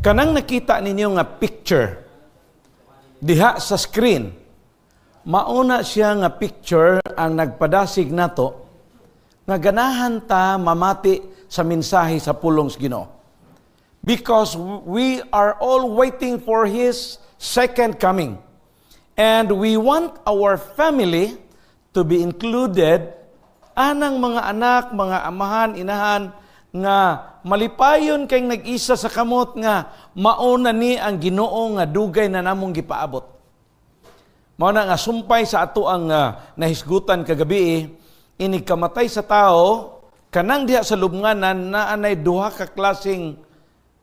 Kanang nakita ninyo nga picture diha sa screen, mauna siya nga picture ang nagpadasig nato nga ganahan ta mamati sa mensahe sa pulong sa Ginoo. Because we are all waiting for His second coming. And we want our family to be included, anang mga anak, mga amahan, inahan, nga malipayon kay nag-isa sa kamot nga mauna ni ang Ginoo nga dugay na namong gipaabot. Mao na nga sumpay sa ato ang nahisgutan kagabi, inig kamatay sa tao, kanang diha sa lubnganan na anay duha ka klaseng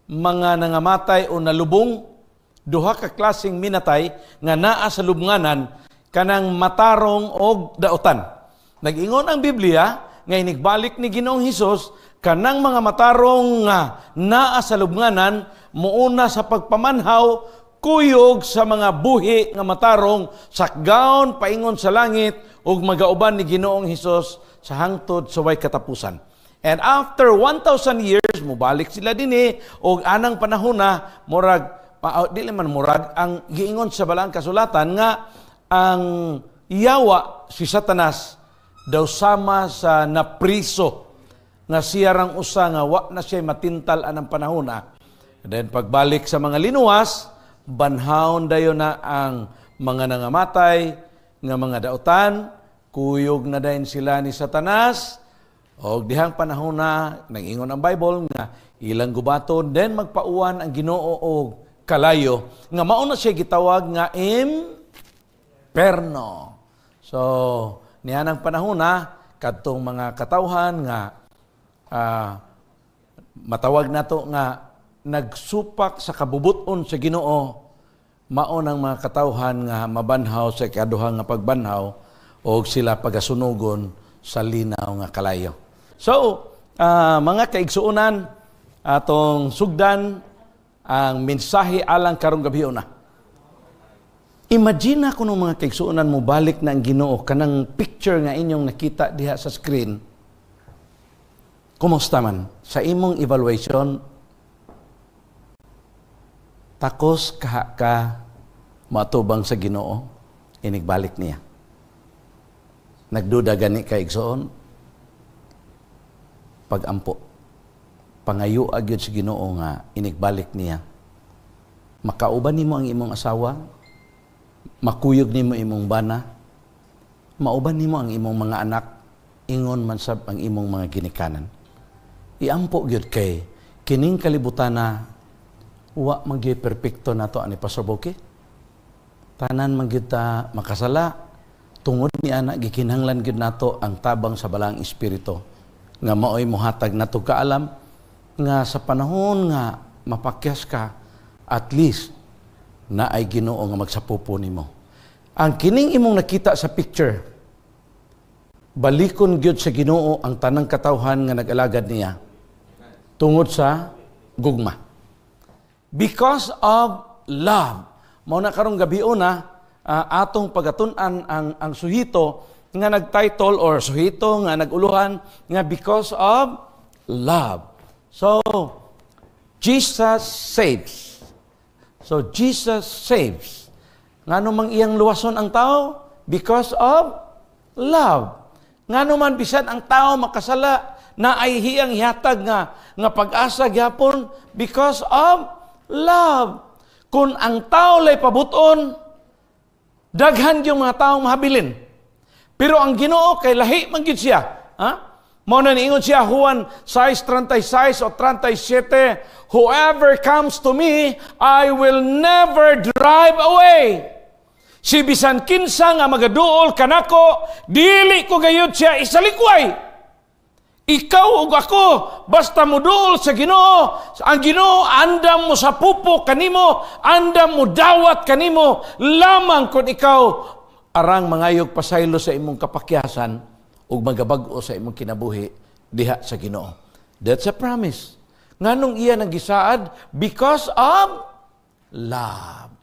mga nangamatay o nalubong, duha ka klaseng minatay nga naa sa lubnganan kanang matarong o dautan. Nag-ingon ang Biblia nga inigbalik ni Ginoong Hesus kanang mga matarong nga naa sa lubnganan muuna sa pagpamanhaw kuyog sa mga buhi nga matarong sakgaon paingon sa langit ug magauban ni Ginoong Hesus sa hangtod sa way katapusan. And after 1,000 years mubalik sila dinhi og anang panahon na murag dili man murag ang giingon sa balang kasulatan nga ang yawa si Satanas daw sama sa napriso nga siya rang usa nga wa na siya matintal anang panahon na. Then pagbalik sa mga linuwas, banhaon dayon na ang mga nangamatay nga mga dautan, kuyog na dayon sila ni Satanas. O dihang panahon na nag-ingon ang Bible nga ilang gubaton then magpauwan ang Ginoo og kalayo nga mao na siya gitawag nga imperno. So niya nang panahon na kadtong mga katawhan nga matawag nato nga nagsupak sa kabubuton sa Ginoo, mao nang mga katawhan nga mabanhaw sa ikaduha nga pagbanhaw og sila pagasunugon sa linaw nga kalayo. So, mga kaigsuunan, atong sugdan ang mensahe alang karong gabi na. Imagine ko ng mga kaigsuunan mo balik na ang Ginoo kanang picture nga inyong nakita diha sa screen. Kumusta man? Sa imong evaluation, takos kaha ka matubang sa Ginoo, inigbalik niya. Nagduda gani kaigsuon, pagampo. Pangayo agyod sa Ginoo nga inigbalik niya. Makauban nimo ang imong asawa, makuyog nimo imong bana, mauban nimo ang imong mga anak, ingon man sab ang imong mga ginikanan. Iampo gyud kay kining kalibutan na wa magay perpekto nato ani Pastor Boki. Tanan man gyud ta makasala tungod ni ana gikinahanglan gyud nato ang tabang sa balang espiritu nga maoy mohatag nato kaalam nga sa panahon nga mapakyas ka at least na ay Ginoo nga magsapupo nimo. Ang kining imong nakita sa picture, balikon gyud sa Ginoo ang tanang katawhan nga nag-alagad niya tungod sa gugma. Because of love. Mao na karong gabi na atong pagatun-an ang suhito nga nag-title or suhito nga nag-uluhan nga because of love. So, Jesus saves. So, Jesus saves. Ngano mang iyang luwason ang tao? Because of love. Ngano man bisan ang tao makasala na ay hiyang hihatag nga pag-asa gyapon because of love. Kung ang tao lay pabuton, daghan yung mga taong mahabilin. Pero ang Ginoo kay lahi man gyud siya. Mao na niingon siya Juan 6:36 o 37, whoever comes to me, I will never drive away. Si bisan kinsa nga magaduol kanako, dili ko gayud siya isalikway. Ikaw ug ako, basta moduol sa Ginoo, ang Ginoo andam mo sa pupo kanimo, andam mo dawat kanimo, lamang kun ikaw arang mangayog pasaylo sa imong kapakyasan ug magabag-o sa imong kinabuhi diha sa Ginoo. That's a promise. Nganong iya nagisaad? Because of love.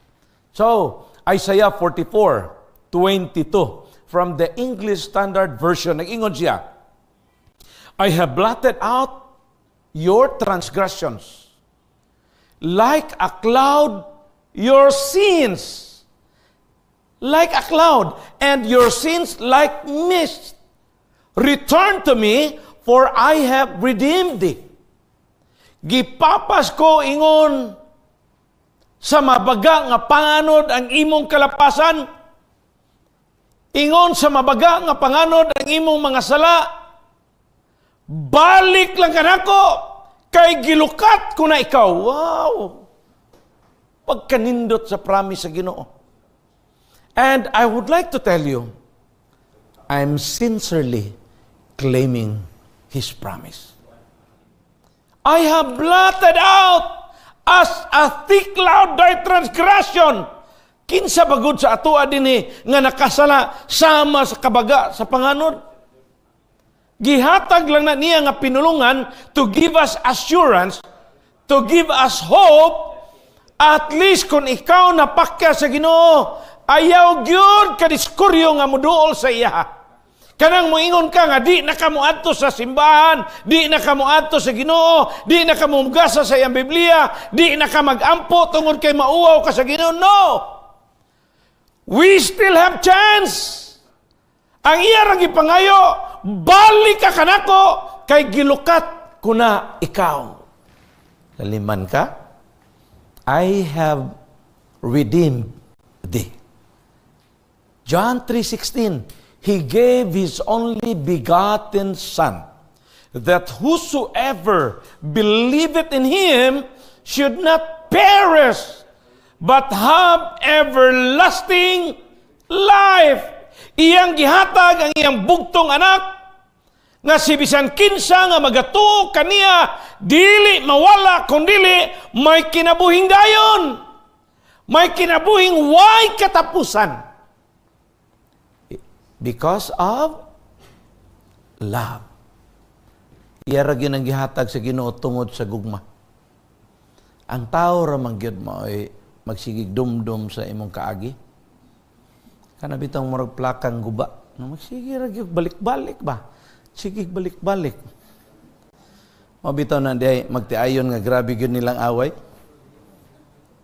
So, Isaiah 44:22 from the English Standard Version, nag-ingon siya, I have blotted out your transgressions. like a cloud your sins. Like a cloud, and your sins like mist. Return to me, for I have redeemed thee. Gipapas ko ingon sa mabaga nga panganod ang imong kalapasan. Ingon sa mabaga nga panganod ang imong mga sala. Balik lang kanako, kay gilukat ko na ikaw. Wow! Pagkanindot sa promise sa Ginoo. And I would like to tell you, I'm sincerely claiming His promise. I have blotted out as a thick cloud thy transgression. Kinsa bagod sa atua dinhi nga nakasala sama sa kabaga sa panganod. Gihatag lang na niya nga pinulungan to give us assurance, to give us hope, at least kung ikaw napakya sa Ginoo, ayaw gyud ka diskuryo nga muduol sa iya. Kanang moingon ka nga di na kamo adto sa simbahan, di na kamo adto sa Ginoo, di na kamo mugasa sa iyang Biblia, di na ka magampo tungod kay mauwaw ka sa Ginoo. No! We still have chance. Ang iya ra gipangayo, balik ka kanako kay gilukat ko na ikaw. Laliman ka? I have redeemed thee. John 3:16, He gave His only begotten Son, that whosoever believeth in Him should not perish, but have everlasting life. Iyang gihatag ang iyang bugtong anak, nga si bisan kinsa nga magatuo kaniya, dili mawala, kundili may kinabuhing dayon. May kinabuhing way katapusan. Because of love. Iyara gyud ang gihatag sa Ginoo tungod sa gugma. Ang tao ra man gyud mo ay magsigig dumdum sa imong kaagi. Kana bitong murag plakang guba. Magsige ra gyud balik-balik ba? Sige balik-balik. Mabitaw na di magtiayon nga grabe gyud nilang away.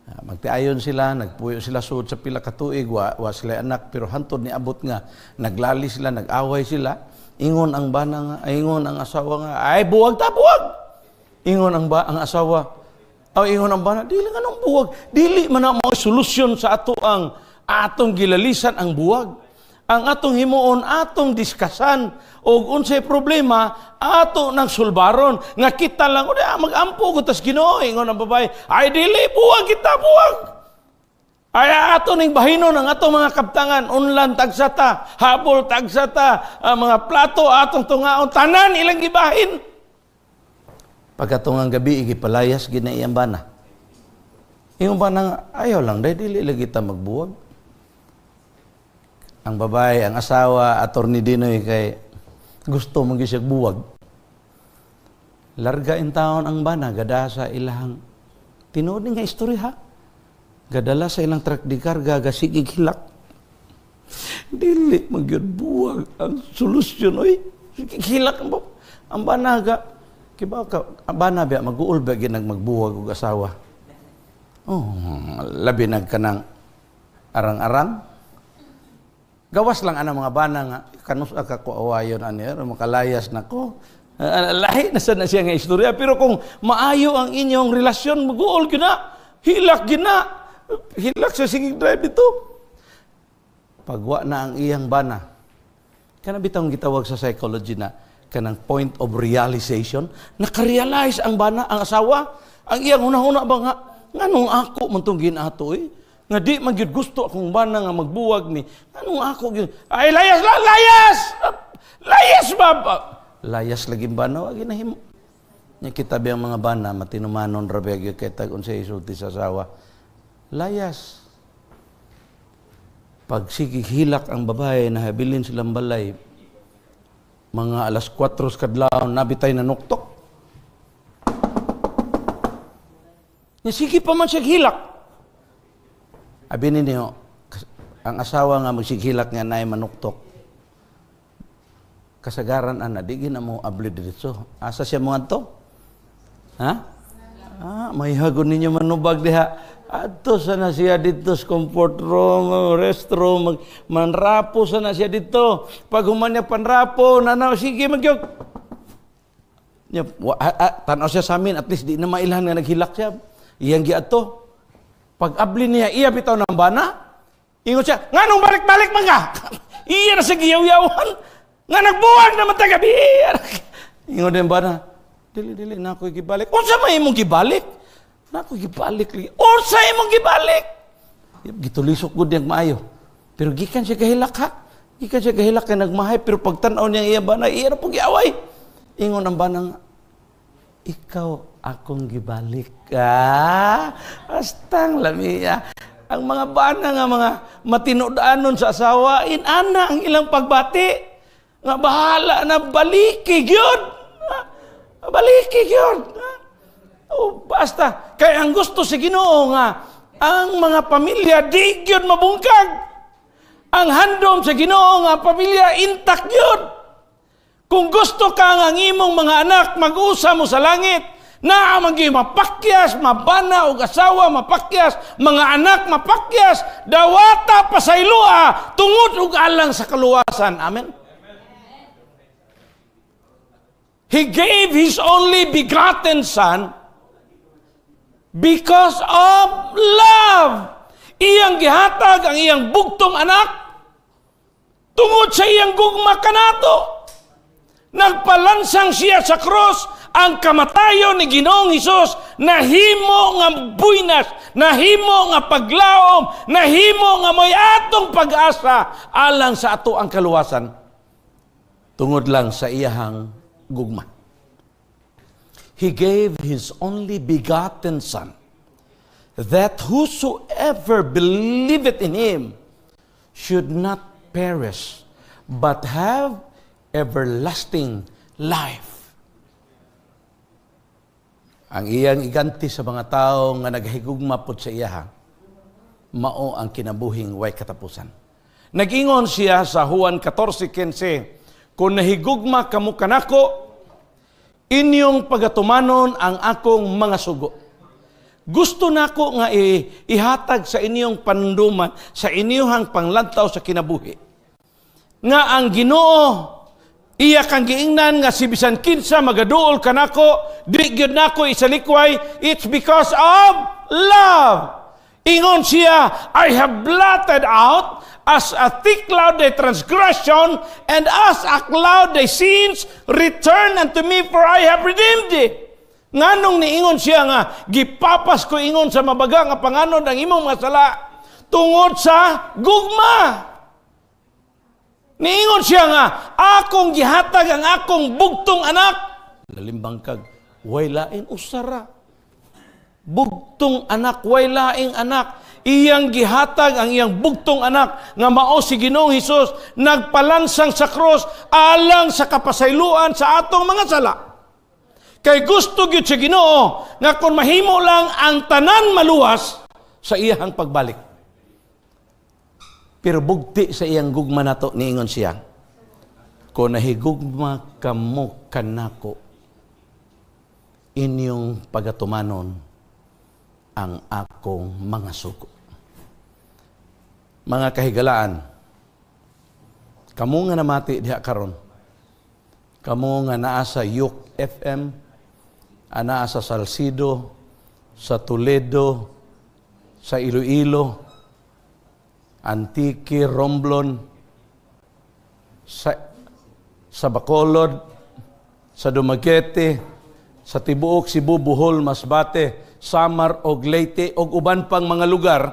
Magtiayon sila, nagpuyo sila suod sa pila ka tuig, wa sila anak, pero hantod ni abot nga, naglali sila, nag-away sila, ingon ang bana nga, ingon ang asawa nga, ay buwag ta, buwag! Ingon ang asawa, ingon ang bana, dili nga nang buwag, dili man ang mga solusyon sa atong gilalisan ang buwag. Ang atong himuon, atong diskasan, o unsay problema, ato nang sulbaron. Nga kita lang, mag-ampo ko tas Ginoo, ingon ang babae, ay dili, buwag kita, buwag. Ay ato ning bahinon ang atong mga kaptangan, unlan tagsata, habol tagsata, mga plato, atong tungaon, tanan ilang gibahin. Pagkatong ang gabi, igipalayas, ginaiyang bana. Yung bana, ayaw lang, dili lagi kita magbuwag. Ang babae, ang asawa, Attorney Dinoy, kay gusto mong gisag buwag. Larga in taon ang bana, gada sa ilang tinuod nga istorya ha. Gadala sa ilang truck di karga, gasigig hilak. Dili, magyod buwag. Ang solusyon, oy, sigig hilak ang bana ga. Kiba ka, ang bana ba, mag-uul ba ginag magbuwag og asawa? Oh, labi nagkanang arang-arang. Gawas lang ana mga bana nga kanus ka ko awayon ani makalayas nako. Lahi na sa na siya nga istorya, pero kung maayo ang inyong relasyon, mag-uol gina, hilak gina, hilak sa singing drive dito. Pagwa na ang iyang bana, kana bitang gitawag sa psychology na kanang point of realization, nakarealize ang bana, ang asawa, ang iyang hunahuna ba nga, nganong ako man tong ginato nga di magyud gusto akong bana nga magbuwag ni, nganong ako ay layas la, layas! Layas ba? Layas lagi bana, wag ginahimo. Nya kita biyang mga bana matinumanon ra gyud kay tag unsay isulti sa asawa. Layas. Pag sige hilak ang babae na habilin silang balay, mga alas 4 kadlawon nabitay na nuktok. Nya sige pa man siya hilak. Abi ninyo, ang asawa nga magsighilak nga naay manuktok. Kasagaran ana di gina mo abli diretso. Asa siya mo adto? Ha? May hagon ninyo manubag diha. Ato sana siya dito sa comfort room, restroom, manrapo sana siya dito. Pag human niya panrapo, nanaw, sige magyog. Tanaw siya sa amin, at least di na mailhan nga naghilak siya. Iyang giato. Pag abli niya, iya bitaw ng bana. Ingon siya, nga nung balik-balik man ka. Iya na sa giyaw-yawan. Nga nagbuwag na matagabi. Ingon din bana, dili na ako gibalik. Unsa may imong gibalik? Na ako gibalik. Unsa imong gibalik? Gitulisok ko diyang maayo. Pero gikan siya kahilak ha. Gikan siya kahilak kay nagmahay. Pero pag tanaw niya iya bana, iya na po giaway. Ingon ang bana nga, ikaw akong gibalik. Astang lamiya. Ang mga bana nga mga matinudanon sa asawa, ana ang ilang pagbati. Nga bahala na balikig yun. Balikig yun. Basta. Kaya ang gusto sa Ginoo nga, ang mga pamilya, di yun mabungkag. Ang handom sa Ginoo nga, pamilya, intact yun. Kung gusto ka nga ang imong mga anak, mag-usa mo sa langit, na magi mapakyas, mabana o asawa mapakyas, mga anak mapakyas, dawata pasaylua, tungod ug alang sa kaluwasan. Amen. He gave His only begotten Son because of love. Iyang gihatag ang iyang bugtong anak tungod sa iyang gugma kanato. Nagpalansang siya sa cross, ang kamatayon ni Ginoong Hesus, nahimo nga buynas, nahimo nga paglaom, nahimo nga may atong pag-asa alang sa ato ang kaluwasan tungod lang sa iyahang gugma. He gave His only begotten Son, that whosoever believeth in Him should not perish, but have everlasting life. Ang iyang iganti sa mga tao nga naghigugma pod sa iyaha, mao ang kinabuhing way katapusan. Nag-ingon siya sa Juan 14:15, kung nahigugma kamo kanako, inyong pagatumanon ang akong mga sugo. Gusto nako nga ihatag sa inyong panduman, sa inyong panglantaw sa kinabuhi. Nga ang Ginoo, iya kang giingnan nga si bisan kinsa magaduol kanako, di gyud nako isalikway, it's because of love. Ingon siya, I have blotted out as a thick cloud thy transgression, and as a cloud thy sins, return unto me, for I have redeemed thee. Nganong niingon siya nga, gipapas ko ingon sa mabaga nga panganod ang imong masala, tungod sa gugma. Niingon siya nga, akong gihatag ang akong bugtong anak. Lalimbang kag, way lain usara. Bugtong anak, way laing anak. Iyang gihatag ang iyang bugtong anak nga mao si Ginoong Hesus, nagpalansang sa cross alang sa kapasayloan sa atong mga sala. Kay gusto gyud si Ginoo nga kung mahimo lang ang tanan maluwas sa iyang pagbalik. Pero bugti sa iyang gugma nato, niingon siya, kung nahigugma kamo kanako, inyong pagatumanon ang akong mga sugo. Mga kahigalaan, kamo nga namati diha karon, kamo nga naa sa Yuk FM, naa sa Salcido, sa Toledo, sa Iloilo, Antique, Romblon, sa Bacolod, sa Dumaguete, sa Tibuok, Cebu, Bohol, Masbate, Samar, og Leyte, og uban pang mga lugar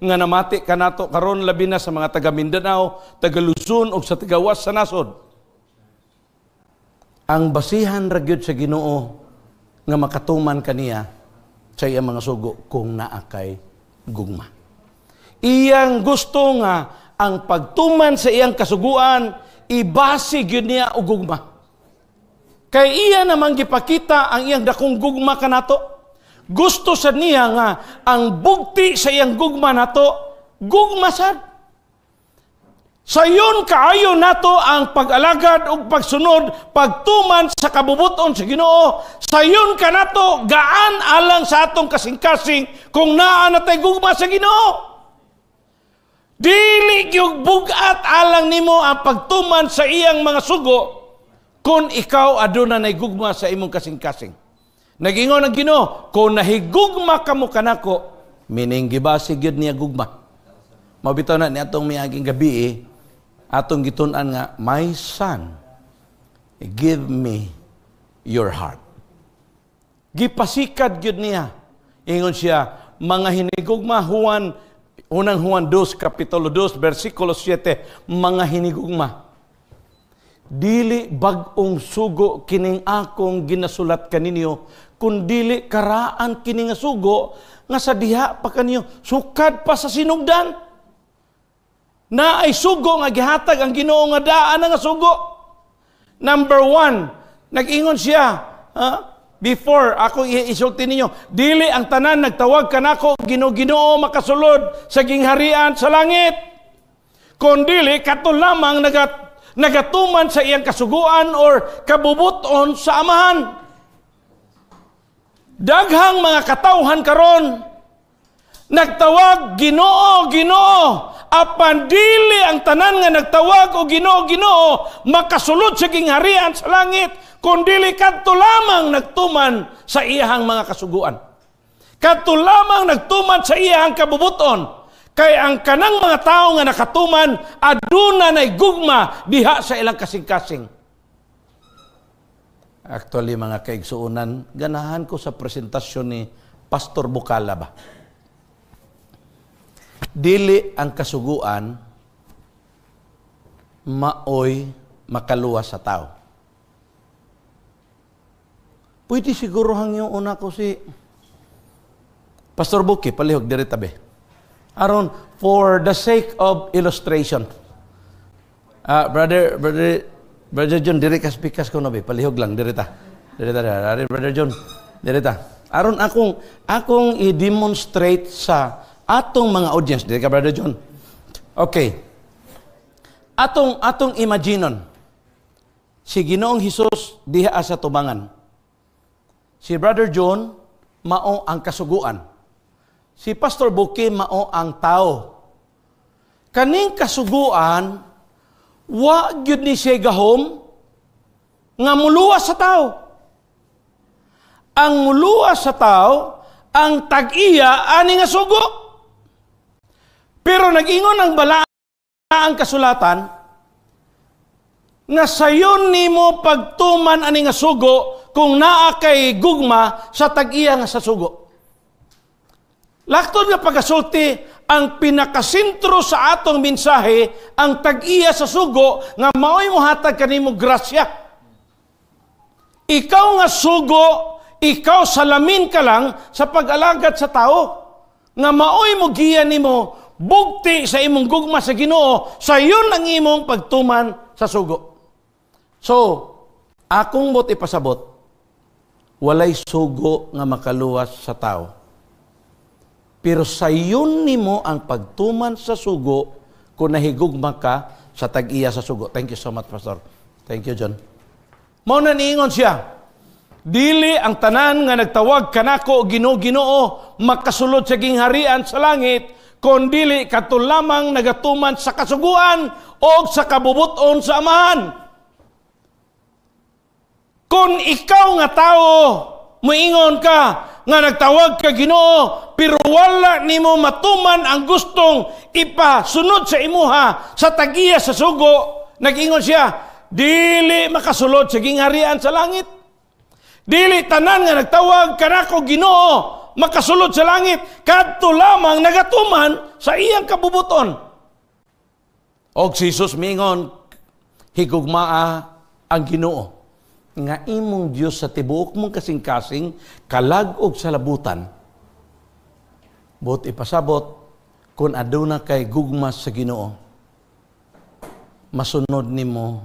nga namati kanato karon labi na sa mga taga Mindanao, taga Luzon, og sa tigawas sa nasod. Ang basihan ra gyud sa Ginoo nga makatuman kaniya sa iyang mga sugo kung naa kay gugma. Iyang gusto nga ang pagtuman sa iyang kasuguan, ibase gyud niya og gugma. Kay iya namang gipakita ang iyang dakong gugma kanato. Gusto sa niya nga ang bugti sa iyang gugma nato, gugma sad. Sayon kaayo nato ang pag-alagad ug pagsunod, pagtuman sa kabubuton sa Ginoo. Sayon ka nato gaan alang sa atong kasing-kasing kung naa natay gugma sa Ginoo. Dili gyud bugat alang nimo ang pagtuman sa iyang mga sugo kung ikaw aduna nay gugma sa imong kasing-kasing. Nagingon ang Ginoo, kung nahigugma kamo kanako, meaning gibasig gyud niya gugma. Mabitaw na ni atong miaging gabi atong gitun-an nga, my son, give me your heart. Gipasikad gyud niya. Ingon siya, mga hinigugma, unang Juan 2, kapitulo 2, versikulo 7, mga hinigugma. Dili bag-ong sugo kining akong ginasulat kaninyo, kun dili karaan kining sugo, nga sa diha pa kanyo, sukad pa sa sinugdan. Na ay sugo nga gihatag ang Ginoo nga daan nga sugo. Number 1, nag-ingon siya, before ako isulti ninyo, dili ang tanan nagtawag kanako Ginoo makasulod sa gingharian sa langit. Kon dili kato lamang nagatuman sa iyang kasuguan or kabubuton sa amahan. Daghang mga katawhan karon nagtawag Ginoo, apan dili ang tanan nga nagtawag o Ginoo makasulod sa gingharian sa langit, kundi kadto lamang nagtuman sa iyang mga kasuguan. Kadto lamang nagtuman sa iyang kabubuton. Kay ang kanang mga tao nga nakatuman aduna nay gugma diha sa ilang kasing-kasing. Actually mga kaigsuunan, ganahan ko sa presentasyon ni Pastor Bukala ba. Dili ang kasuguan maoy makaluwas sa tao. Pwede siguro hangyo una ko si Pastor Buki, palihog diri tabi. Aron, for the sake of illustration. Brother John, diri ka spikas ko na ba? Palihog lang, diri ta. Brother John, diri ta. Aron akong i-demonstrate sa atong mga audience, diri ka Brother John. Okay. Atong imaginon. Si Ginoong Hesus diha sa tubangan. Si Brother John mao ang kasuguan. Si Pastor Buki mao ang tao. Kaning kasuguan wa gyud ni siya gahom nga muluwas sa tao. Ang muluwas sa tao ang tag-iya ani nga sugo. Pero nag-ingon ang balaang kasulatan nga sayon nimo pagtuman ani nga sugo kung naa kay gugma sa tag-iya nga sa sugo. Laktod nga pagasulti, ang pinakasentro sa atong mensahe, ang tag-iya sa sugo, nga mao'y muhatag kanimo grasya. Ikaw nga sugo, ikaw salamin ka lang sa pag-alagad sa tao. Nga mao'y mo giya nimo, bugti sa imong gugma sa Ginoo, sa yun ang imong pagtuman sa sugo. So, akong bot ipasabot, walay sugo nga makaluwas sa tao. Pero sayon nimo ang pagtuman sa sugo kung nahigugma ka sa tag-iya sa sugo. Thank you so much, Pastor. Thank you, John. Mao na niingon siya, dili ang tanan nga nagtawag kanako Ginoo makasulod sa gingharian sa langit, kon dili kadto lamang nagatuman sa kasuguan o sa kabubuton sa amahan. Kung ikaw nga tao, moingon ka nga nagtawag ka Ginoo, pero wala nimo matuman ang gustong ipasunod sa imuha sa tag-iya sa sugo, nag-ingon siya, dili makasulod sa gingharian sa langit. Dili tanan nga nagtawag kanako Ginoo makasulod sa langit, kadto lamang nagatuman sa iyang kabubuton. Og si Jesus mingon, higugmaa ang Ginoo nga imong Diyos sa tibuok mong kasing-kasing, kalagog sa labutan. But ipasabot, kung aduna kay gugmas sa Ginoo, masunod nimo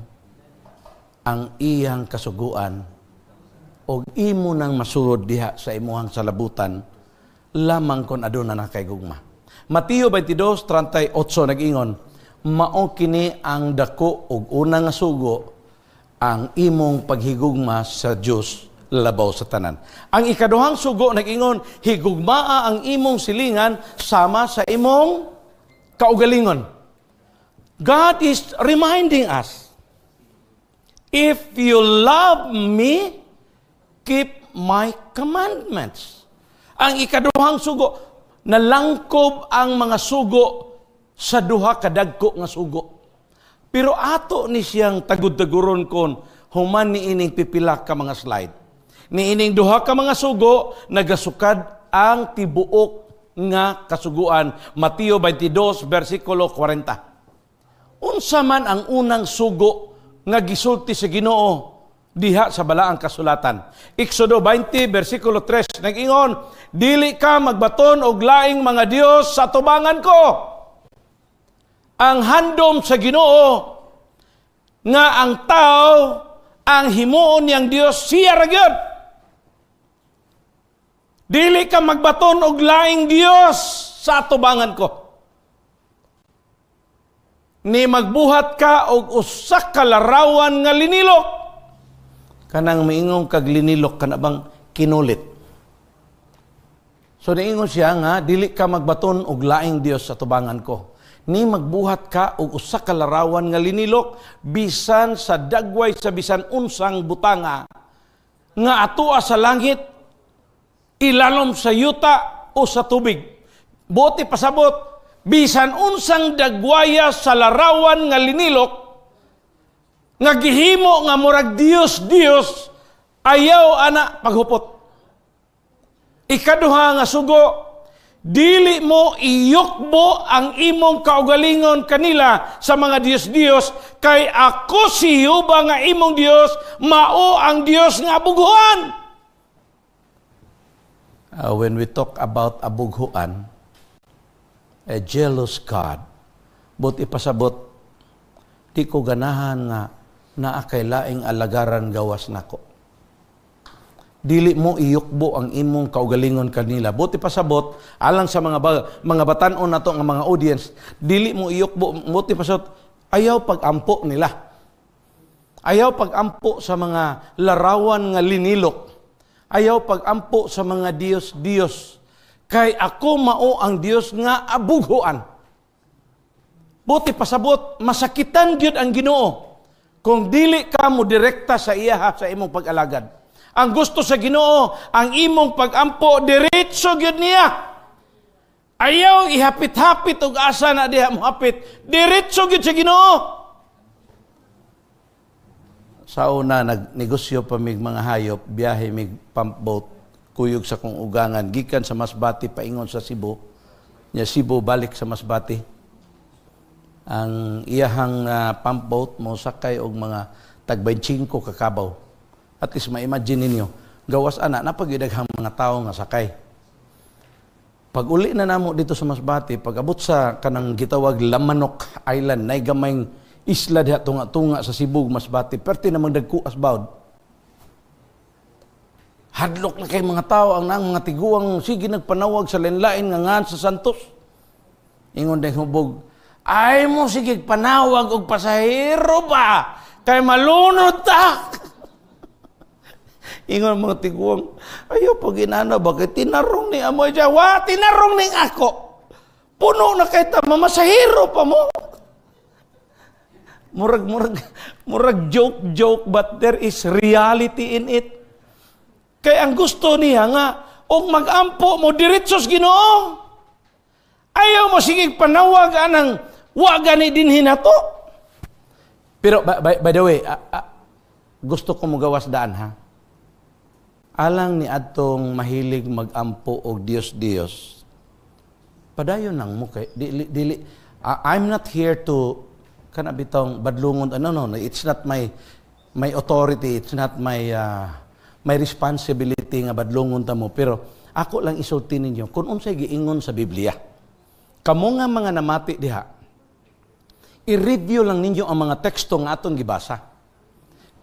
ang iyang kasuguan o imo nang masurod diha sa imuhang salabutan, lamang kung aduna na kay gugma. Mateo 22:38 nag-ingon, mao kini ang dako ug una nga sugo ang imong paghigugma sa Dios labaw sa tanan. Ang ikaduhang sugo nag-ingon, higugmaa ang imong silingan sama sa imong kaugalingon. God is reminding us, if you love me, keep my commandments. Ang ikaduhang sugo, nalangkob ang mga sugo sa duha kadagko nga sugo. Pero ato ni siyang tagud-taguron kon human ni ining pipila ka mga slide. Ni ining duha ka mga sugo nagasukad ang tibuok nga kasuguan. Mateo 22 versikulo 40. Unsa man ang unang sugo nga gisulti sa Ginoo diha sa balaang kasulatan. Exodo 20 versikulo 3 nag-ingon, dili ka magbaton og laing mga Dios sa tubangan ko. Ang handom sa Ginoo nga ang tao ang himuon niyang Dios siya ra gyud. Dili ka magbaton og laing Dios sa atubangan ko. Ni magbuhat ka og usa ka larawan nga linilok. Kanang miingong kag linilok kana bang kinulit. So niingon siya nga dili ka magbaton og laing Dios sa atubangan ko. Ni magbuhat ka og usa ka larawan nga linilok bisan sa dagway sa bisan unsang butanga nga atoa sa langit, ilalom sa yuta o sa tubig. Buti pasabot, bisan unsang dagwaya sa larawan nga linilok, nga gihimo nga murag Dios, ayaw ana paghupot. Ikaduha nga sugo, dili mo iyukbo ang imong kaugalingon kanila sa mga Diyos, kay ako si Yuba nga imong Dios, mao ang Dios nga abughuan. When we talk about abughuan, a jealous God, but ipasabot, di ko ganahan nga naakay laing alagaran gawas nako. Dili mo iyukbo ang imong kaugalingon kanila. Buti pasabot, alang sa mga batan-on nato nga mga audience, dili mo iyukbo, buti pasabot, ayaw pag-ampo nila. Ayaw pag-ampo sa mga larawan nga linilok. Ayaw pag-ampo sa mga Diyos. Kay ako mao ang Dios nga abughuan. Buti pasabot, masakitan gyud ang Ginoo kung dili ka mo direkta sa iya sa imong pag-alagad. Ang gusto sa Ginoo, ang imong pag-ampo, diretso gyud niya. Ayaw ihapit-hapit og asa na diha mohapit. Diretso gyud sa Ginoo. Sa una, nagnegosyo pa mig mga hayop, biyahe mig pump boat, kuyog sa kong ugangan, gikan sa Masbati, paingon sa Cebu. Nya Cebu, balik sa Masbati. Ang iyahang pump boat, mo sakay og mga tag-25 kakabaw. At least ma-imagine ninyo, gawas ana, napagidaghang mga tao nga sakay. Pag uli na namo dito sa Masbati, pag abot sa kanang gitawag Lamanok Island, na gamayng isla diha tunga-tunga sa Cebu, Masbati, perti na magdagku asbawd. Hadlok na kay mga tao, ang nang mga tiguang, sige nagpanawag sa lain-lain nga ngan sa Santos. Ingon dahil hubog, ay mo sige panawag og pasahero ba? Kay malunod ta! Ingon mga tiguang, ayaw pag inana, bakit tinarong ni amoy dyan? Wa, tinarong ni ako. Puno na kay ta, mamasahero pa mo. Murag joke, but there is reality in it. Kaya ang gusto niya nga, og mag-ampo mo, diretsos Ginoo. Ayaw mo sige panawag anang, wa gani din hinato. Pero, by the way, gusto ko mo gawas daan ha. Alang ni atong mahilig mag-ampo og Dios. Padayon nang mo kay dili I'm not here to kana bitong badlungon no, it's not my authority, it's not my responsibility nga badlungon ta mo, pero ako lang isulti ninyo kung unsay giingon sa Biblia. Kamo nga mga namati diha, i-review lang ninyo ang mga teksto nga aton gibasa.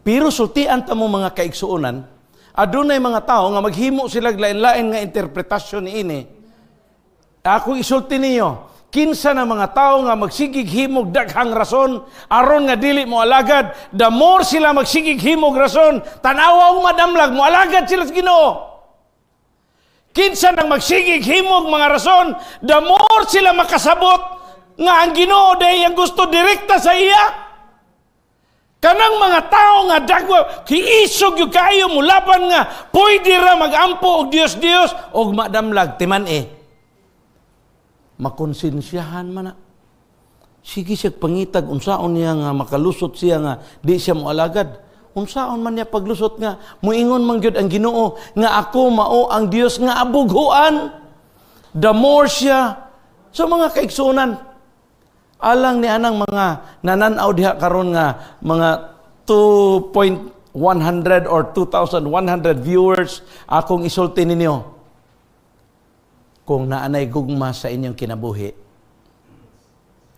Pero sultian ta mo mga kaigsuonan, adunay mga tao nga maghimo sila lain-lain nga interpretasyon niini. Ako isulti ninyo, kinsa na mga tao nga magsigig himog daghang rason aron nga dili mo alagad, the more sila magsigig himog rason tanawa og madamlag mo alagad sila sa Ginoo. Kinsa nang magsigig himog mga rason, the more sila makasabot nga ang Ginoo day ang gusto direkta sa iya. Kanang mga tao nga dagwa kiisog yung kayo mulaban nga pwede ra magampo og Dios og madamlag timan makonsensyahan man na. Sige siya pangitag unsaon niya nga makalusot siya nga di siya moalagad. Unsaon man niya paglusot nga muingon man gyud ang Ginoo nga ako mao ang Dios nga abughuan. The more siya sa mga kaigsunan alang ni anang mga nananaw diha karon nga mga 2.100 or 2,100 viewers akong isulti ninyo. Kung naanay gugma sa inyong kinabuhi,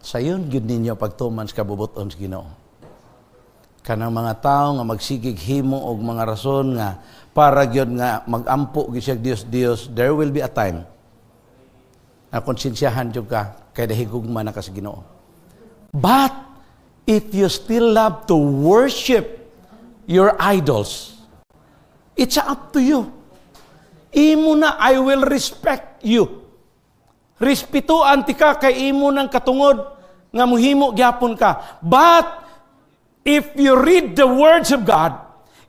sayon gyud ninyo pagtuman sa kabubuton sa Ginoo. Kanang mga tao nga magsigig himo og mga rason nga para gyud nga magampo gyud siya Dios, there will be a time na konsensyahan jud ka kay dahigugma na ka sa Ginoo. But if you still love to worship your idols, it's up to you. Imo na, I will respect you. Respetuan ti ka kay imo ng katungod nga muhimo gyapon ka. But if you read the words of God,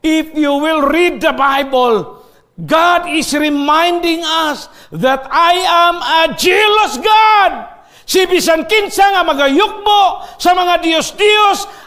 if you will read the Bible, God is reminding us that I am a jealous God. Si bisan kinsa nga magayukbo sa mga Dios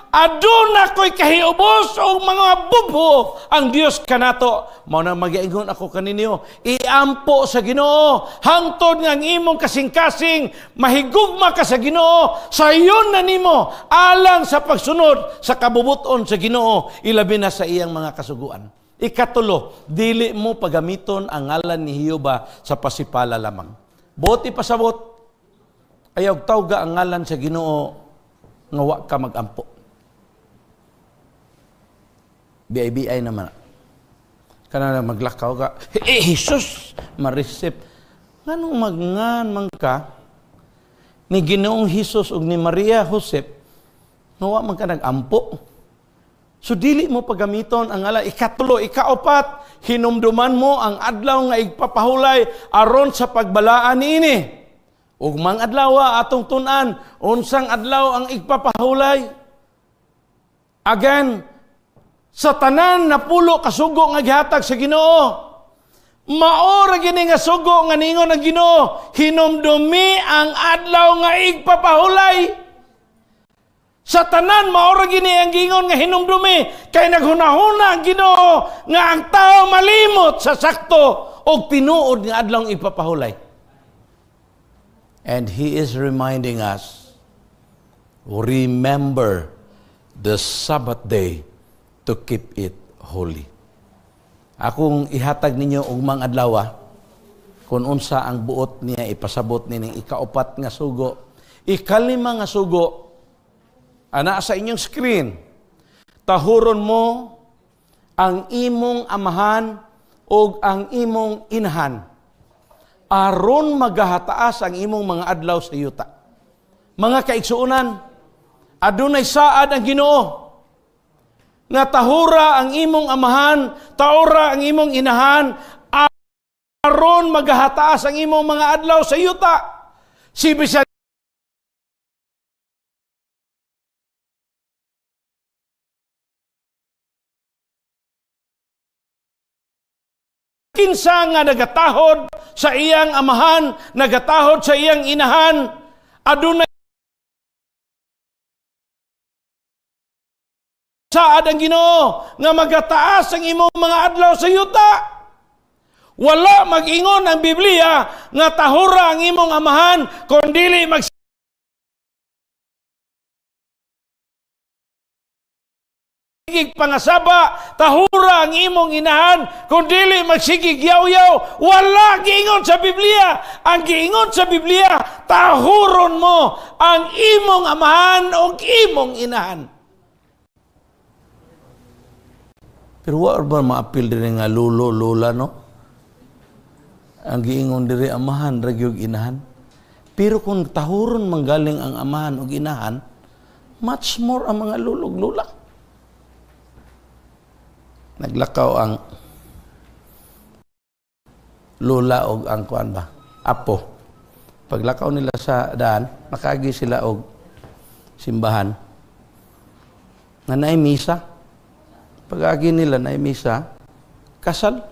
aduna ko'y kahiubos o mga bubho ang Dios kanato. Mao na magiingon ako kaninyo, iampo sa Ginoo hangtod nga ang imong kasing-kasing mahigugma ka sa Ginoo, sayon na nimo alang sa pagsunod sa kabubuton sa Ginoo, ilabi na sa iyang mga kasuguan. Ikatulo, dili mo pagamiton ang ngalan ni Jehova sa pasipala lamang. Buti pasabot ayaw tawga ang ngalan sa Ginoo nga wa ka magampo. Biay naman. Kana maglakaw ka, Jesus, ma-receive. Nganong magngan man ka ni Ginoong Jesus ug ni Maria Joseph nga wa man ka nagampo. So dili mo pagamiton ang ngalan. Ikatulo, ikaapat, hinumduman mo ang adlaw nga igpapahulay aron sa pagbalaan niini. Ug mang adlaw atong tun-an unsang adlaw ang igpapahulay. Again, sa tanan na pulo kasugo nga gihatag sa Ginoo, mao ra gini nga sugo nga ningon ang Ginoo, hinumdumi ang adlaw nga igpapahulay. Sa tanan mao ra gini ang gingon nga hinumdumi kay naghunahuna ang Ginoo nga ang tao malimot sa sakto og tinuod nga adlaw igpapahulay. And He is reminding us, remember the Sabbath day to keep it holy. Akong ihatag ninyo og mga adlaw kung unsa ang buot niya ipasabot nining ikaapat nga sugo. Ikalima nga sugo, ana sa inyong screen, tahuron mo ang imong amahan o ang imong inahan aron magahataas ang imong mga adlaw sa yuta. Mga kaigsuonan, adunay saad ang Ginoo nga tahura ang imong amahan, taura ang imong inahan aron magahataas ang imong mga adlaw sa yuta. Si bisan kinsa nga nagatahod sa iyang amahan, nagatahod sa iyang inahan, adunay saad ang Ginoo nga magataas ang imong mga adlaw sa yuta. Wala mag-ingon ang Biblia nga tahura ang imong amahan kun dili magsigig pangasaba, tahura ang imong inahan kung dili magsigig yaw-yaw. Wala giingon sa Biblia. Ang giingon sa Biblia, tahuron mo ang imong amahan o imong inahan. Pero wa ba maapil diri nga lulo lola no? Ang giingon diri amahan ra gyud inahan. Pero kung tahuron manggaling ang amahan o inahan, much more ang mga lulog-lula. Naglakaw ang lula o ang kuan ba? Apo. Paglakaw nila sa daan, makagi sila og simbahan. Na naimisa. Pag-agi nila naimisa, kasal.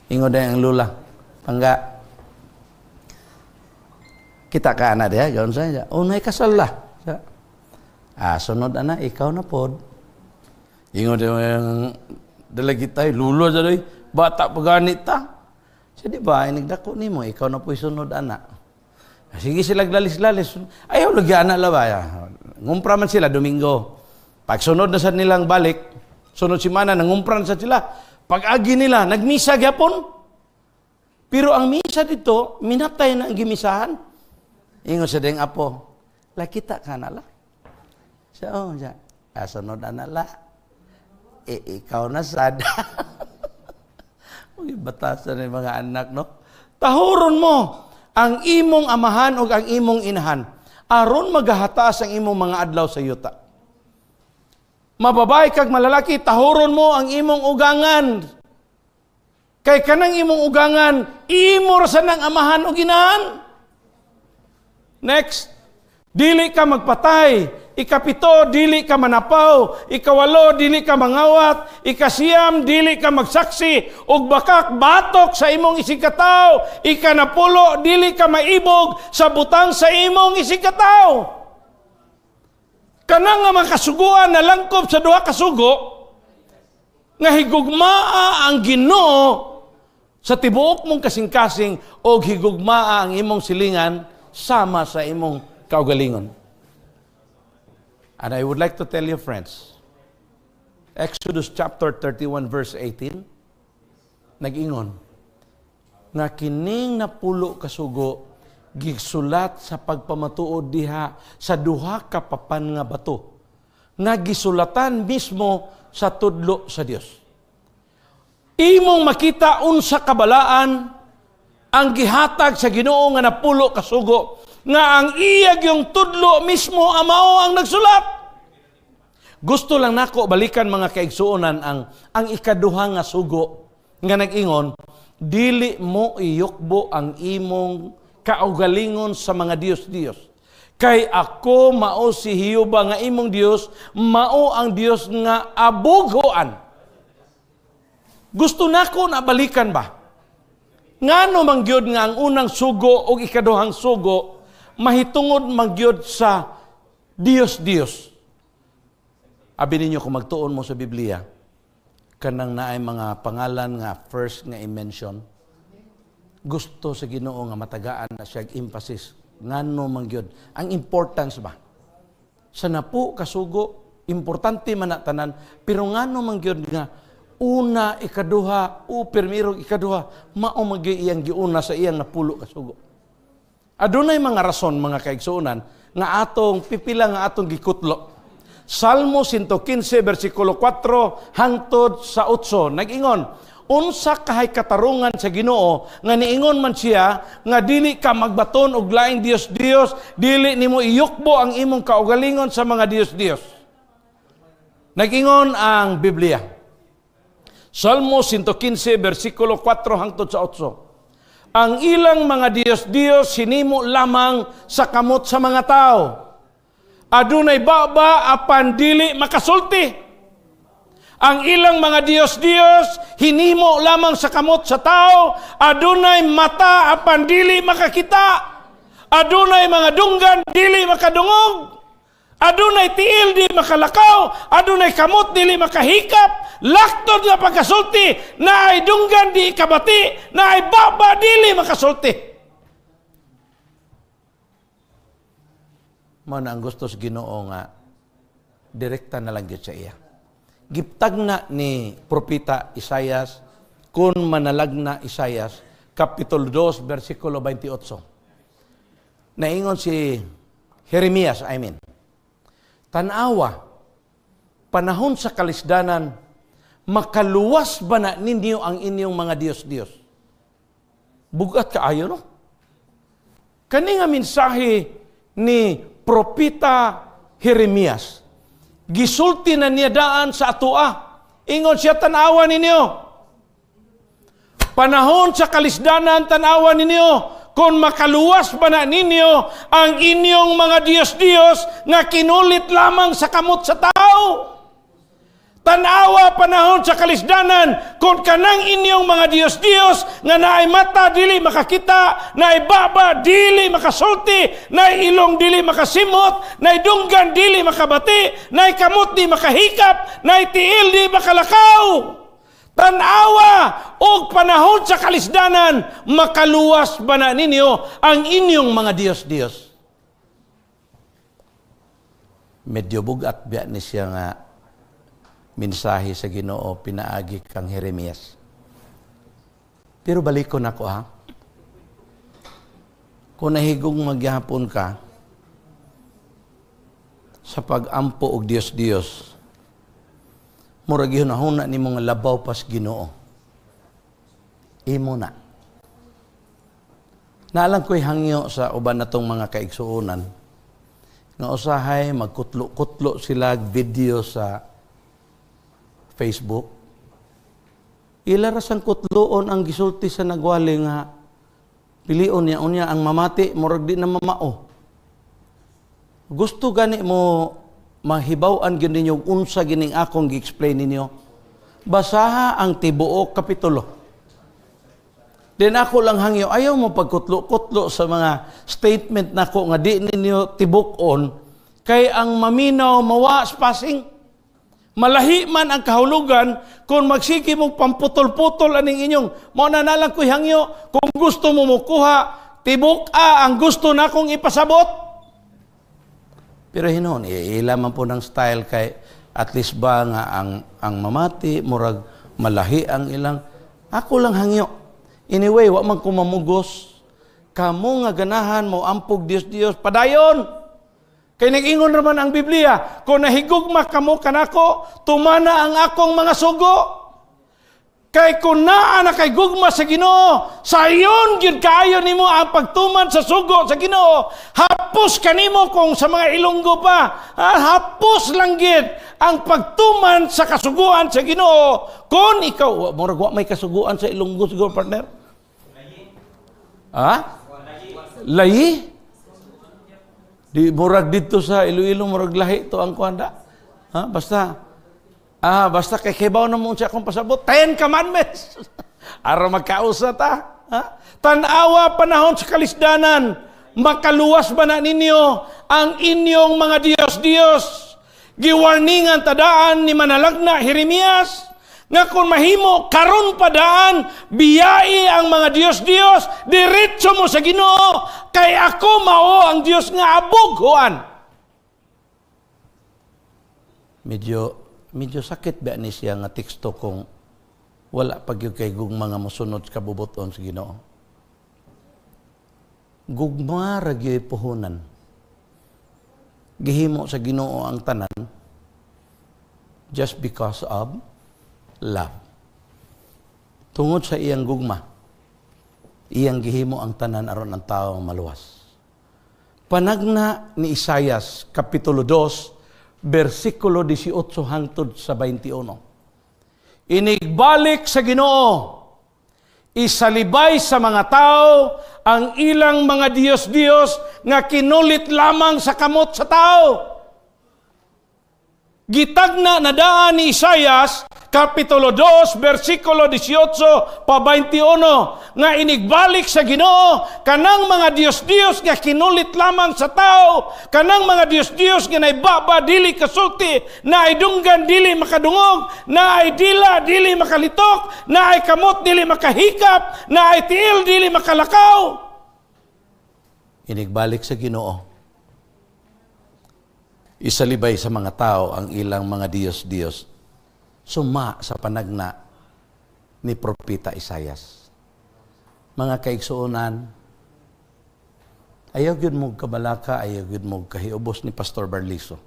Ingod na ang lula. Pangga. Kita ka na diya, gawin sa niya. Unay kasal lah. Sunod na, ikaw na pod. Ingod na yung dalagi tayo, lulo sa doy, bata paganit ta. Siya di ba, inigdako ni mo, ikaw na po'y sunod anak. Sige sila glalis-glalis. Ayaw lagi anak la ba? Ngumpra man sila Domingo. Pag sunod na sa nilang balik, sunod simana, nangumpran sa sila. Pag-agi nila, nagmisa gyapon. Pero ang misa dito, minatay na ang gimisahan. Ingon sa ding apo, lakita ka na la. Siya, sunod na la. Ikaw na sad. Batasan ng mga anak, no? Tahuron mo ang imong amahan o ang imong inahan. Aron magahataas ang imong mga adlaw sa yuta. Mababay kag malalaki, tahuron mo ang imong ugangan. Kay kanang imong ugangan, imor sa nang amahan o ginahan. Next, dili ka magpatay. Ikapito, dili ka manapaw. Ikawalo, dili ka mangawat. Ikasiyam, dili ka magsaksi. Ug bakak batok sa imong isikataw. Ikanapulo, dili ka maibog sa butang sa imong isikataw. Kanang nga makasuguan na langkob sa duha kasugo, nga higugmaa ang Ginoo sa tibuok mong kasing-kasing o higugmaa ang imong silingan sama sa imong kaugalingon. And I would like to tell you, friends, Exodus chapter 31 verse 18, nag-ingon, nga kining napulo kasugo, gisulat sa pagpamatuod diha sa duha ka papan nga bato, nga gisulatan mismo sa tudlo sa Dios. Imong makita unsa kabalaan ang gihatag sa Ginoo nga napulo kasugo, nga ang iyag yung tudlo mismo amao ang nagsulat. Gusto lang nako balikan mga kaigsuonan ang ikaduha nga sugo nga nag-ingon, dili mo iyukbo ang imong kaugalingon sa mga Diyos-Diyos. Kay ako mao si Hiyuba nga imong Dios, mao ang Dios nga abugoan. Gusto nako na balikan ba? Ngano mangyod nga ang unang sugo o ikaduhang sugo mahitungod mangyod sa Diyos-Diyos. Abi ninyo kung magtuon mo sa Biblia, kanang naay mga pangalan nga first nga i-mention, gusto sa Ginoo nga matagaan na siya emphasis. Ngano mangyod? Ang importance ba? Sa napo kasugo, importante man na tanan, pero ngano mangyod nga una, ikaduha, o permiro, ikaduha, mao magi iyang giuna sa iyang napulo kasugo. Adunay mga rason, mga kaigsuonan, nga atong pipila nga atong gikutlo. Salmo 115, versikulo 4, hangtod sa 8, nag-ingon, unsa kahay katarungan sa Ginoo, nga niingon man siya, nga dili ka magbaton og laing Dios-Dios, dili nimo iyukbo ang imong kaugalingon sa mga Dios-Dios. Nag-ingon ang Biblia. Salmo 115, versikulo 4, hangtod sa 8. Ang ilang mga Diyos-Diyos sinimo lamang sa kamot sa mga tao. Adunay baba apan dili makasulti. Ang ilang mga Diyos-Diyos hinimo lamang sa kamot sa tao. Adunay mata apan dili makakita. Adunay mga dunggan dili makadungog. Adunay tiil di makalakaw. Adunay kamot dili makahikap. Laktod nga pagkasulti, na ay dunggan di ikabati, na ay baba dili makasulti. Mao ang gusto sa Ginoo nga direkta na lang gyud sa iya. Giptag na ni propeta Isaias kun manalagna Isaias kapitulo 2 bersikulo 28. Naingon si Jeremias, tanawa, panahon sa kalisdanan, makaluwas ba na ninyo ang inyong mga Diyos-Diyos? Bugat kaayo, no? Kani nga mensahe ni Propeta Jeremias, gisulti na niya daan sa atua. Ingon siya, tanawa ninyo. Panahon sa kalisdanan, tanawa ninyo. Kung makaluwas ba na ninyo ang inyong mga Diyos-Diyos nga kinulit lamang sa kamot sa tao. Tanawa panahon sa kalisdanan, kung kanang inyong mga Diyos-Diyos nga naay mata dili makakita, naay baba dili makasulti, naay ilong dili makasimot, naay dunggan dili makabati, naay kamot di makahikap, naay tiil di makalakaw. Tanawa og panahon sa kalisdanan, makaluwas ba na ninyo ang inyong mga Diyos-Diyos. Medyo bugat biya ni siya nga mensahe sa Ginoo pinaagi kang Jeremias. Pero balikon ako ha. Kung nahigong maghapon ka sa pag-ampo og Dios-Dios, murag hunahuna ni mga labaw pas Ginoo. Imo na. Naalang ko'y hangyo sa uban natong mga kaigsuunan nga usahay magkutlo-kutlo sila video sa Facebook. Ilarasan kutloon ang gisulti sa nagwali nga pilion niya unya ang mamati murag di na mamao. Gusto gani mo mahibaw-an gyud ninyo unsa gining akong gi-explain ninyo. Basaha ang tibuok kapitulo. Then ako lang hangyo, ayaw mo pagkutlo-kutlo sa mga statement nako nga di ninyo tibukon kay ang maminaw mawa spasing. Malahi man ang kahulugan kung magsige mong pamputol-putol aning inyong. Mao na nalang ko'y hangyo, kung gusto mo mukuha, tibok ang gusto na kong ipasabot. Pero hinon, ilaman po ng style kay at least ba nga ang mamati, murag malahi ang ilang. Ako lang hangyo. Anyway, wa man kumamugos. Kamo nga ganahan mo ampog Dios-Dios, padayon. Kay nag-ingon naman ang Biblia, kung nahigugma kamo kanako, tumana ang akong mga sugo. Kay kung naa na kay gugma sa Ginoo, sayon gyud kaayo nimo ang pagtuman sa sugo sa Ginoo. Hapos kanimo kung sa mga Ilonggo pa, hapos lang gyud ang pagtuman sa kasuguan sa Ginoo. Kung ikaw murag wa may kasuguan sa Ilonggo siguro, partner? Lahi? Di murag dito sa Iloilo murag lahi to ang kuanda. Basta kay kibaw na mo siya akong pasabot 10 commandments. Ara magkausa ta. Tanawa panahon sa kalisdanan, makaluwas ba na ninyo ang inyong mga Diyos-Diyos? Giwarningan tadaan ni manalagna Jeremias nga kung mahimo karon padaan biyai ang mga Diyos-Diyos diretso mo sa Ginoo kay ako mao ang Dios nga abughuan. Medyo sakit ba ni siya nga teksto kung wala pag yung kay gugma nga mosunod kabubuton sa Ginoo. Gugma ra gyud puhunan. Gihimo sa Ginoo ang tanan just because of love. Tungod sa iyang gugma, iyang gihimo ang tanan aron ang tao maluwas. Panagna ni Isaias, Kapitulo 2, versikulo 18 hangtod sa 21. Inigbalik sa Ginoo, isalibay sa mga tao ang ilang mga Diyos-Diyos nga kinulit lamang sa kamot sa tao. Gitagna na daan ni Isaias, Kapitulo 2, versikulo 18 pa 21, nga inigbalik sa Ginoo kanang mga Diyos-Diyos nga kinulit lamang sa tao, kanang mga Diyos-Diyos nga naibaba dili kasulti, na ay dunggan dili makadungog, na ay dila dili makalitok, na ay kamot dili makahikap, na ay tiil dili makalakaw. Inigbalik sa Ginoo, isalibay sa mga tao ang ilang mga Diyos-Diyos. Suma sa panagna ni Propeta Isaias. Mga kaigsuonan, ayaw gyud mo kabalaka, ayaw gyud mo kahiubos ni Pastor Barliso.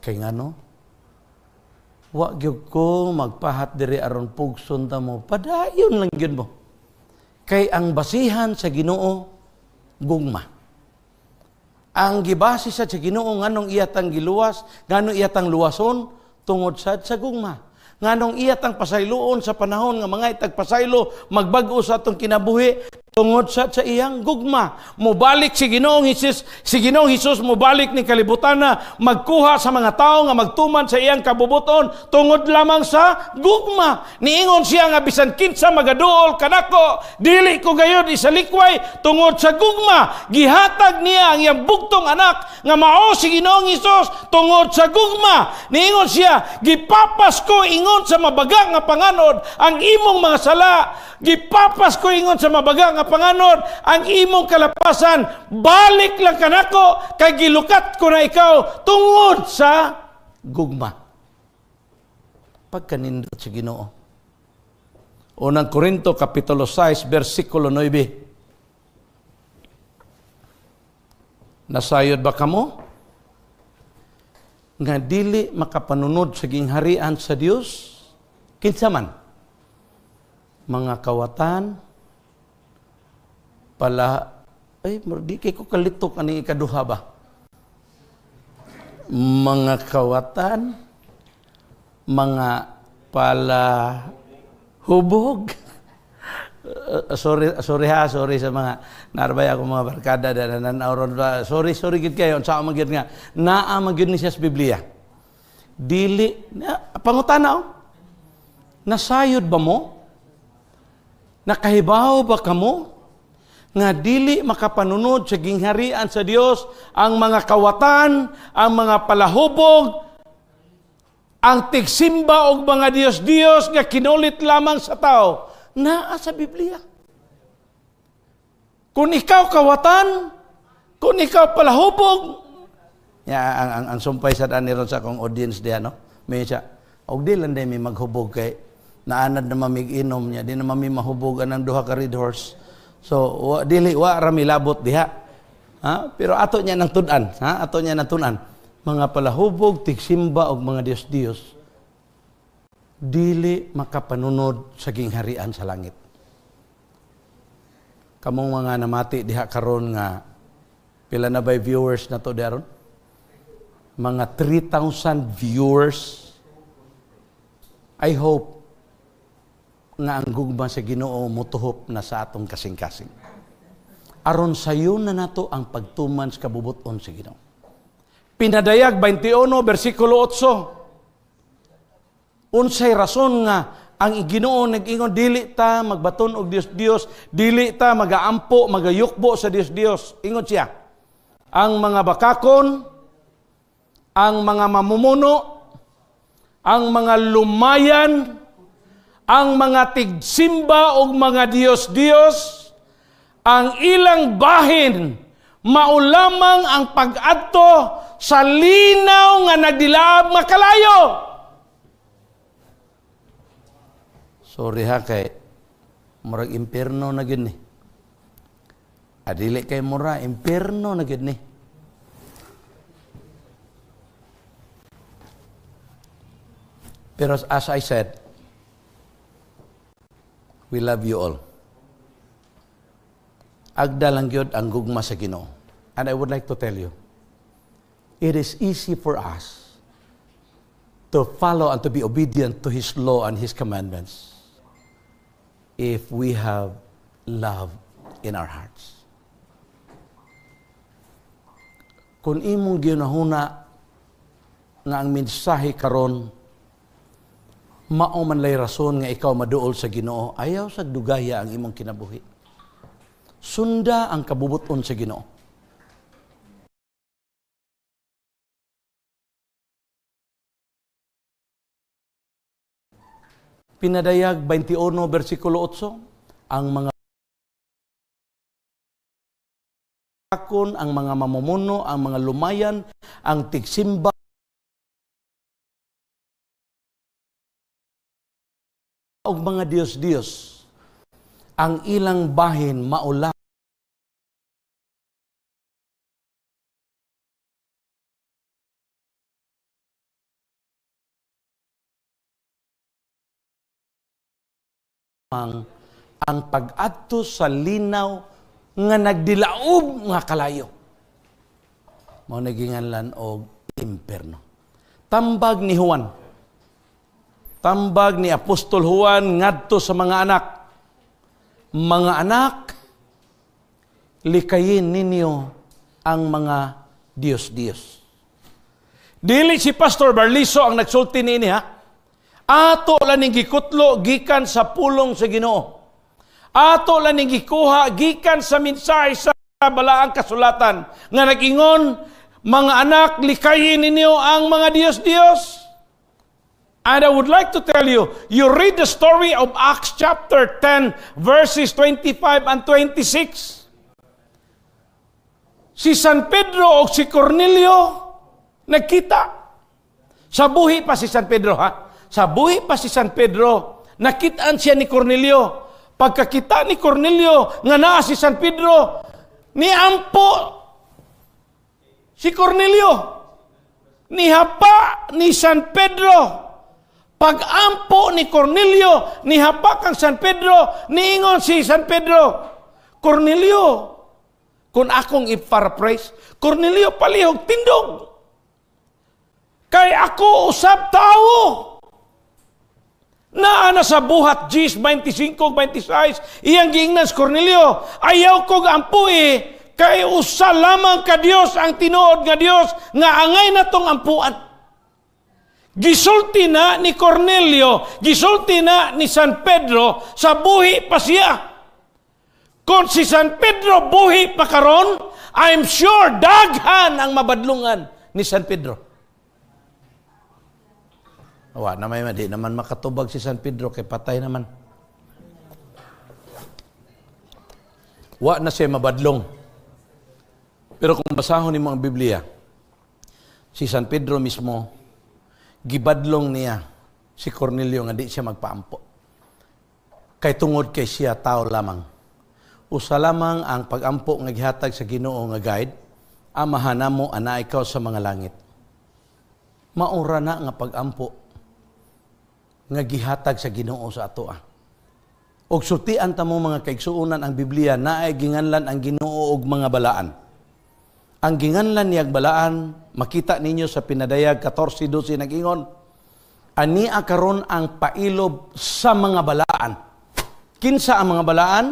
Kay ngano? Wa gyud ko magpahat diri aron pugson ta mo, padayon lang gyud mo. Kay ang basihan sa Ginoo gugma. ang gibase sa Ginoo nganong iyatang giluwas, nganong iyatang luwason tungod sa gugma. Nganong iyatang pasayloon sa panahon nga mga itagpasaylo magbag-o sa atong kinabuhi tungod sa iyang gugma. Mubalik si Ginoong Hesus mubalik ni kalibutan na magkuha sa mga tao nga magtuman sa iyang kabubuton tungod lamang sa gugma. Niingon siya nga bisan kinsa magaduol kanako, dili ko gayud isalikway tungod sa gugma. Gihatag niya ang iyang bugtong anak nga mao si Ginoong Hesus tungod sa gugma. Niingon siya, gipapas ko ingon sa mabaga nga panganod ang imong mga sala. Gipapas ko ingon sa mabaga nga panganod ang imong kalapasan. Balik lang kanako kay gilukat ko na ikaw tungod sa gugma. Pagkanindot sa Ginoo. Unang Korinto kapitulo 6 bersikulo 9. Nasayod ba kamo? Nga dili makapanunod sa gingharian sa Dios? Kinsa man? Mga kawatan, di kay ko kalitok ani ikaduha ba? Mga kawatan, mga palahubog. sorry sa mga narbay ako mga barkada na nanauron ba. Sorry gid kayo sa magid nga naa magyud ni siya sa Biblia. Dili pangutana nasayod ba mo? Nakahibaw ba kamo nga dili makapanunod sa gingharian sa Dios ang mga kawatan, ang mga palahubog, ang tigsimba og mga Dios nga kinulit lamang sa tao? Naa sa Biblia. Kung ikaw kawatan, kung ikaw palahubog, ang sumpay sa daniron sa akong audience diya, no? May siya, og di lang may maghubog kay naanad na mamig-inom niya, di na mahubogan ng duha ka red horse. So, dili wa rami labot diha. Ha? Pero ato niya nang tunan, ha? Ato niya nang tunan. Mga palahubog, tigsimba og mga Dios, dili makapanunod sa gingharian sa langit. Kamong mga namati diha karon nga pila na by viewers na to daron? Mga 3,000 viewers. I hope nga ang gugma sa Ginoo mutuhop na sa atong kasing-kasing. Aron sayo na nato ang pagtuman sa kabubuton sa Ginoo. Pinadayag 21 bersikulo 8. Unsay rason nga ang Ginoo nag-ingon dili ta magbaton og Dios, dili ta magaampo, magayukbo sa Dios. Ingon siya, ang mga bakakon, ang mga mamumuno, ang mga lumayan, ang mga tigsimba og mga Dios, ang ilang bahin, maulamang ang pag-adto sa linaw nga nagdilaab makalayo. Sorry ha kay murag impierno na gid ni. Adili kay mura impierno na gid ni. Pero as I said, we love you all. Agda lang yun ang gugma sa Ginoo. And I would like to tell you, it is easy for us to follow and to be obedient to His law and His commandments if we have love in our hearts. Kung imong ginahuna nga ang mensahe karon mao man lay rason nga ikaw maduol sa Ginoo, ayaw sa dugaya ang imong kinabuhi. Sunda ang kabubuton sa Ginoo. Pinadayag 21 bersikulo 8, ang mga bakon, ang mga mamumuno, ang mga lumayan, ang tigsimba, og mga Dios, ang ilang bahin maula ang pag-adto sa linaw nga nagdilaob nga kalayo. mao naginganlan og imperno. Tambag ni Juan. Tambag ni Apostol Juan ngadto sa mga anak. Mga anak, likayin ninyo ang mga Diyos-Diyos. Dili si Pastor Barliso ang nagsulti niini ha. Ato lang ning gikutlo gikan sa pulong sa Ginoo. Ato lang ning gikuha gikan sa mensahe sa balaang kasulatan nga nag-ingon, mga anak, likayin ninyo ang mga Diyos-Diyos. And I would like to tell you, you read the story of Acts chapter 10, verses 25 and 26. Si San Pedro o si Cornelio nagkita. Sa buhi pa si San Pedro, ha? Sa buhi pa si San Pedro, nakitaan siya ni Cornelio. Pagkakita ni Cornelio nga naa si San Pedro, niampo si Cornelio. Nihapa ni San Pedro. Pag-ampo ni Cornelio, nihapa kang San Pedro, niingon si San Pedro, Cornelio, kung akong i-paraphrase, Cornelio palihog tindog. Kay ako usab tao. Naana sa buhat Gs 25-26, iyang giingnan si Cornelio, ayaw kong ampui, kay usa lamang ka Dios ang tinuod nga Dios, nga angay na tong ampuan. Gisulti na ni Cornelio, gisulti na ni San Pedro, sa buhi pa siya. Kung si San Pedro buhi pa karon, I'm sure daghan ang mabadlungan ni San Pedro. Wa na may di naman makatubag si San Pedro kay patay naman. Wa na siya mabadlong. Pero kung basahon ni mga Biblia, si San Pedro mismo, gibadlong niya si Cornelio nga di siya magpaampo. Kay tungod kay siya tao lamang. Usa lamang ang pagampo nga gihatag sa Ginoo nga guide, amahan namo ana ikaw sa mga langit. Maura na nga pagampo nga gihatag sa Ginoo sa ato. Og sultian ta mo mga kaigsuonan ang Biblia naay ginganlan ang Ginoo og mga balaan. Ang ginganlan niyag balaan, makita ninyo sa Pinadayag 14:12 nag-ingon, ania karon ang pailob sa mga balaan. Kinsa ang mga balaan?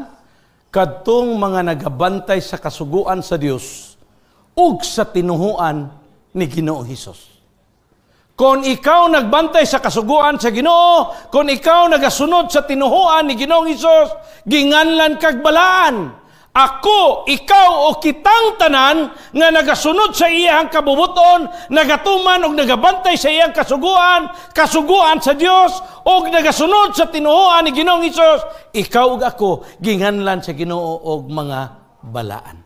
Kadtong mga nagabantay sa kasuguan sa Dios ug sa tinuhuan ni Ginoo Hesus. Kung ikaw nagbantay sa kasuguan sa Ginoo, kung ikaw nagasunod sa tinuhuan ni Ginoo Hesus, ginganlan kag balaan. Ako, ikaw o kitang tanan nga nagasunod sa iyang kabubuton, nagatuman o nagabantay sa iyang kasuguan sa Dios o nagasunod sa tinuhuan ni Ginoong Hesus, ikaw ug ako ginganlan sa Ginoo og mga balaan.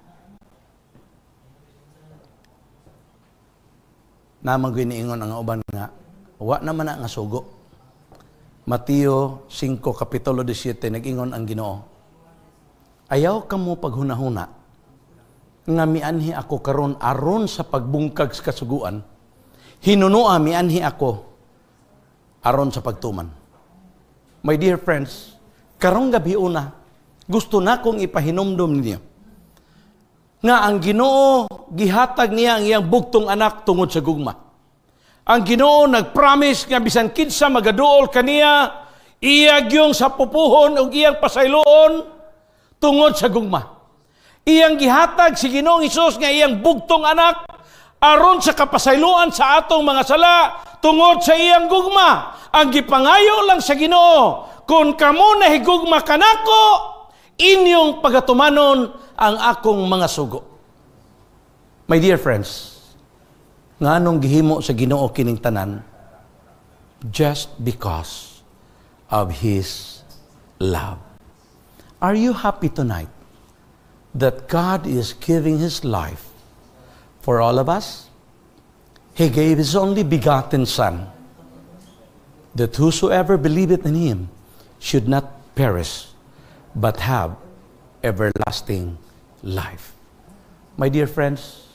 Namang giniingon ang uban nga, wa naman na nga sugo. Mateo 5 kapitulo 17 nag-ingon ang Ginoo, ayaw ka mo paghunahuna nga mianhi ako karon aron sa pagbungkag sa kasuguan. Hinunua mianhi ako aron sa pagtuman. My dear friends, karong gabi una, gusto na kong ipahinumdum ninyo nga ang Ginoo gihatag niya ang iyang bugtong anak tungod sa gugma. Ang Ginoo nagpromise nga bisan kinsa magaduol kaniya, iya gyung sa pupuhon ug iyang pasayloon tungod sa gugma. Iyang gihatag si Ginoong Hesus nga iyang bugtong anak aron sa kapasayloan sa atong mga sala tungod sa iyang gugma. Ang gipangayo lang sa Ginoo, kung kamo nahigugma kanako, inyong pagatumanon ang akong mga sugo. My dear friends, nganong gihimo sa Ginoo kining tanan? Just because of His love. Are you happy tonight that God is giving His life for all of us? He gave His only begotten Son, that whosoever believeth in Him should not perish, but have everlasting life. My dear friends,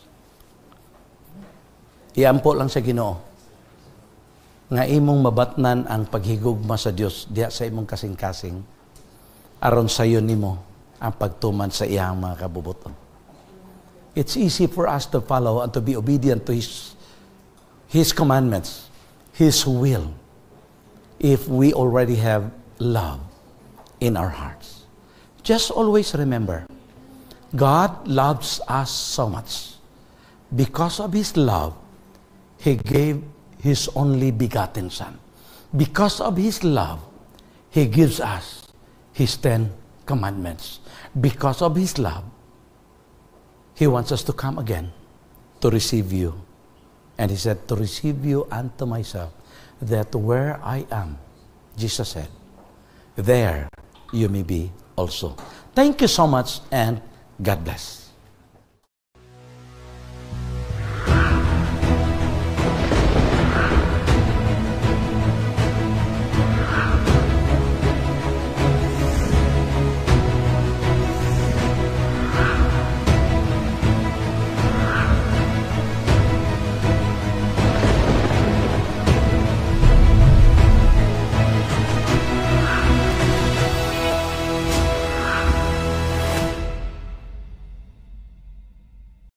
iampo lang sa Ginoo nga imong mabatnan ang paghigugma sa Dios diha sa imong kasing-kasing, aron sayo nimo ang pagtuman sa iyang mga kabubuton. it's easy for us to follow and to be obedient to His commandments, His will, if we already have love in our hearts. Just always remember, God loves us so much. Because of His love, He gave His only begotten Son. Because of His love, He gives us His 10 commandments. Because of His love, He wants us to come again to receive you. And He said, to receive you unto myself, that where I am, Jesus said, there you may be also. Thank you so much, and God bless.